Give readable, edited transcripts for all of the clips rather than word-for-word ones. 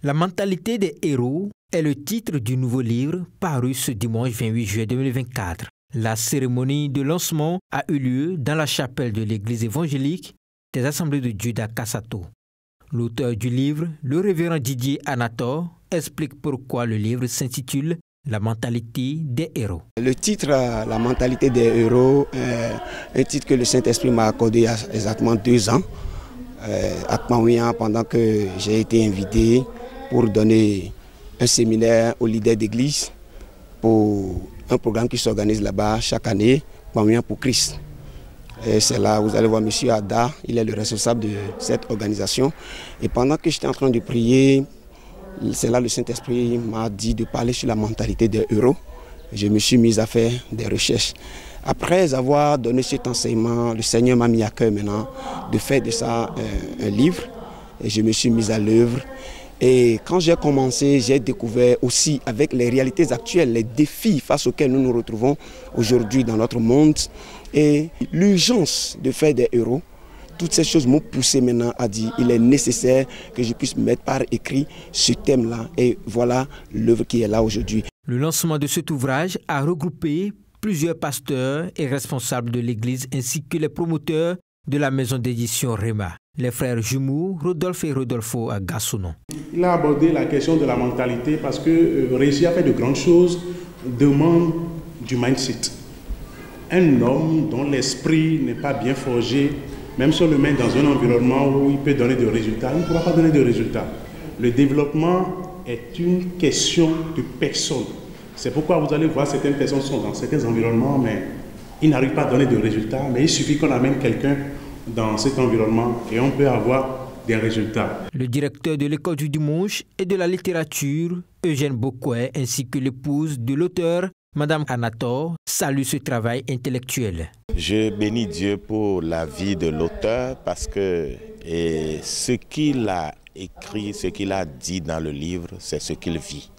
La mentalité des héros est le titre du nouveau livre paru ce dimanche 28 juillet 2024. La cérémonie de lancement a eu lieu dans la chapelle de l'église évangélique des Assemblées de Dieu d'Akasato. L'auteur du livre, le révérend Didier Anator, explique pourquoi le livre s'intitule « La mentalité des héros ». Le titre « La mentalité des héros » est un titre que le Saint-Esprit m'a accordé il y a exactement 2 ans à Kpawia, pendant que j'ai été invité pour donner un séminaire aux leaders d'église pour un programme qui s'organise là-bas chaque année, Kpawia pour Christ. C'est là, vous allez voir M. Ada, il est le responsable de cette organisation. Et pendant que j'étais en train de prier, c'est là le Saint-Esprit m'a dit de parler sur la mentalité des héros. Je me suis mis à faire des recherches. Après avoir donné cet enseignement, le Seigneur m'a mis à cœur maintenant de faire de ça un livre. Et je me suis mis à l'œuvre. Et quand j'ai commencé, j'ai découvert aussi avec les réalités actuelles, les défis face auxquels nous nous retrouvons aujourd'hui dans notre monde et l'urgence de faire des héros. Toutes ces choses m'ont poussé maintenant à dire qu'il est nécessaire que je puisse mettre par écrit ce thème-là. Et voilà l'œuvre qui est là aujourd'hui. Le lancement de cet ouvrage a regroupé plusieurs pasteurs et responsables de l'Église ainsi que les promoteurs de la maison d'édition Rema, les frères jumeaux Rodolphe et Rodolfo à Gassonon. Il a abordé la question de la mentalité parce que réussir à faire de grandes choses demande du mindset. Un homme dont l'esprit n'est pas bien forgé, même si on le met dans un environnement où il peut donner des résultats, il ne pourra pas donner de résultats. Le développement est une question de personne. C'est pourquoi vous allez voir certaines personnes sont dans certains environnements, mais ils n'arrivent pas à donner de résultats. Mais il suffit qu'on amène quelqu'un dans cet environnement et on peut avoir des résultats. Le directeur de l'école du dimanche et de la littérature, Eugène Bokoué, ainsi que l'épouse de l'auteur, Madame Anator, salue ce travail intellectuel. Je bénis Dieu pour la vie de l'auteur parce que ce qu'il a écrit, ce qu'il a dit dans le livre, c'est ce qu'il vit.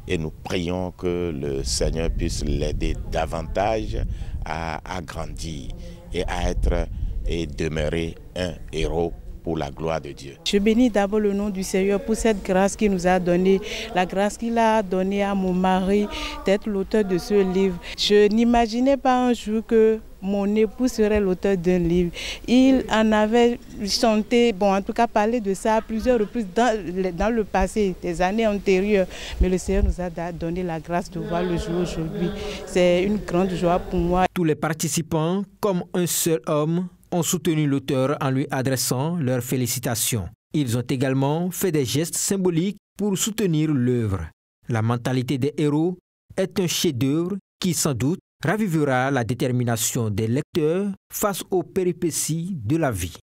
Et nous prions que le Seigneur puisse l'aider davantage à grandir et à être et demeurer un héros pour la gloire de Dieu. Je bénis d'abord le nom du Seigneur pour cette grâce qu'il nous a donnée, la grâce qu'il a donnée à mon mari d'être l'auteur de ce livre. Je n'imaginais pas un jour que mon époux serait l'auteur d'un livre. Il en avait chanté, en tout cas parlé de ça à plusieurs reprises dans le passé, des années antérieures. Mais le Seigneur nous a donné la grâce de voir le jour aujourd'hui. C'est une grande joie pour moi. Tous les participants, comme un seul homme, ont soutenu l'auteur en lui adressant leurs félicitations. Ils ont également fait des gestes symboliques pour soutenir l'œuvre. La mentalité des héros est un chef-d'œuvre qui, sans doute, ravivera la détermination des lecteurs face aux péripéties de la vie.